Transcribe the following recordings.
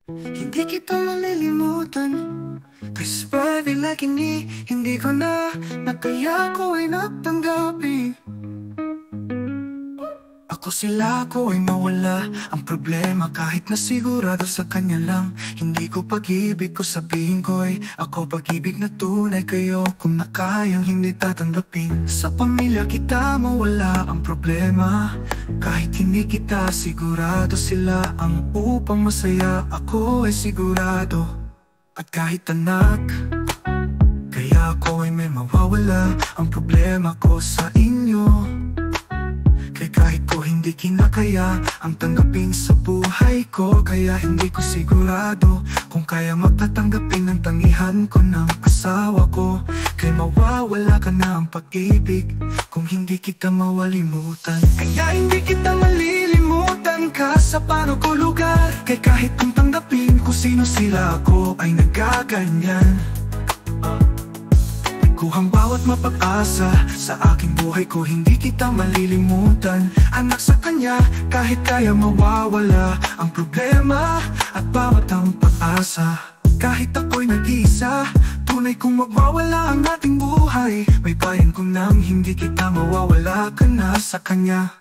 Hindi kita malilimutan. Kasi pwede like hindi ko na kaya ko ay natanggapin. Ako sila ko ay mawala. Ang problema kahit na sigurado sa kanya lang. Hindi ko pag-ibig ko sabihin ko ay ako pag-ibig na tunay kayo. Kung na kayang hindi tatanggapin. Sa pamilya kita mawala ang problema. Kahit hindi kita sigurado sila ang upang masaya. Ako ay sigurado. At kahit anak, kaya ako ay may mawawala. Ang problema ko sa inyo. Kahit ko hindi kinakaya ang tanggapin sa buhay ko. Kaya hindi ko sigurado kung kaya magtatanggapin ang tangihan ko ng asawa ko. Kaya mawawala ka na ang pag-ibig kung hindi kita mawalimutan. Kaya hindi kita malilimutan ka sa paano ko lugar. Kaya kahit kung tanggapin kung sino sila, ako ay nagaganyan. Kuhang bawat mapag-asa sa aking buhay ko, hindi kita malilimutan. Anak sa kanya, kahit kaya mawawala ang problema at bawat ang pag-asa. Kahit ako'y nag-iisa, tunay kong magwawala ang ating buhay. May bayan ko nang hindi kita mawawala ka na sa kanya.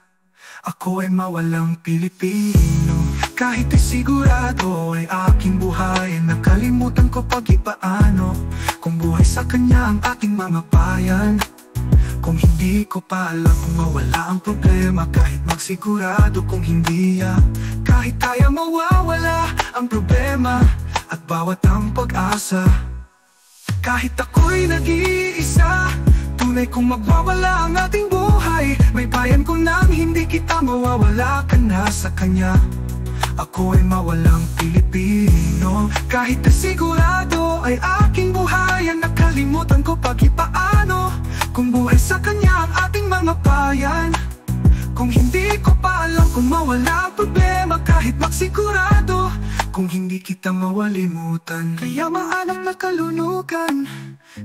Ako ay mawalang Pilipino. Kahit ay sigurado ay aking buhay. Nakalimutan ko pag ipaano kung buhay sa kanya ang ating mga bayan. Kung hindi ko pa alam kung mawala ang problema. Kahit magsigurado kung hindi kahit kaya mawawala ang problema at bawat ang pag-asa. Kahit ako'y nag-iisa, tunay kong magwawala ang ating buhay. May bayan ko nang hindi kita mawawala ka na sa kanya. Ako ay mawalang Pilipino. Kahit na sigurado ay aking buhay. Ang nakalimutan ko pag ipaano kung buhay sa kanya ang ating mga bayan. Kung hindi ko pa alam kung mawala ang problema. Kahit magsigurado kung hindi kita mawalimutan. Kaya maanap na kalulugan.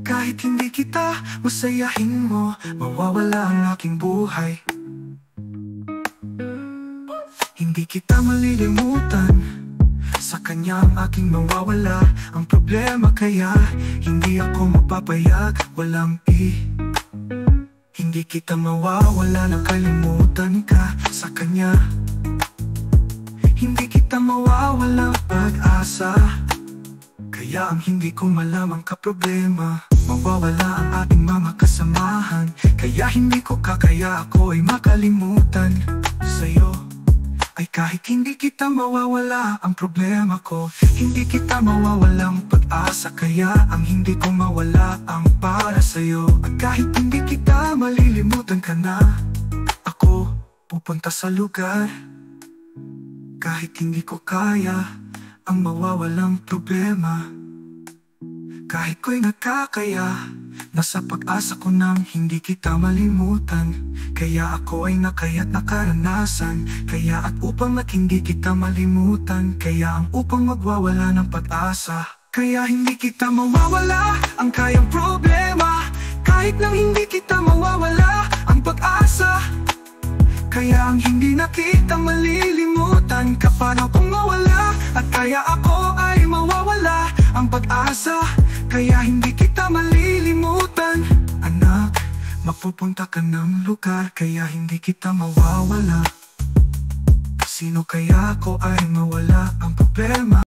Kahit hindi kita masayahin mo, mawawala ang aking buhay. Hindi kita malilimutan. Sa kanya ang aking mawawala ang problema. Kaya hindi ako mapapayag, walang hindi kita mawawala. Nakalimutan ka sa kanya. Hindi kita mawawala pag-asa. Kaya ang hindi ko malamang kaproblema. Mawawala ang ating mga kasamahan. Kaya hindi ko kakaya ako ay makalimutan sa'yo. Ay kahit hindi kita mawawala ang problema ko. Hindi kita mawawalang pag-asa. Kaya ang hindi ko mawala ang para sa'yo. At kahit hindi kita malilimutan ka na, ako pupunta sa lugar. Kahit hindi ko kaya ang mawawalang problema. Kahit ko'y nakakaya, nasa pag-asa ko nang hindi kita malimutan. Kaya ako ay nakaya't nakaranasan. Kaya at upang hindi kita malimutan. Kaya ang upang magwawala ng pag-asa. Kaya hindi kita mawawala ang kayang problema. Kahit nang hindi kita mawawala ang pag-asa. Kaya ang hindi na kita malilimutan. Kapano kung mawala at kaya ako ay mawawala ang pag-asa. Kaya hindi kita malilimutan. Anak, mapupunta ka ng lugar. Kaya hindi kita mawawala. Sino kaya ako ay mawala ang problema.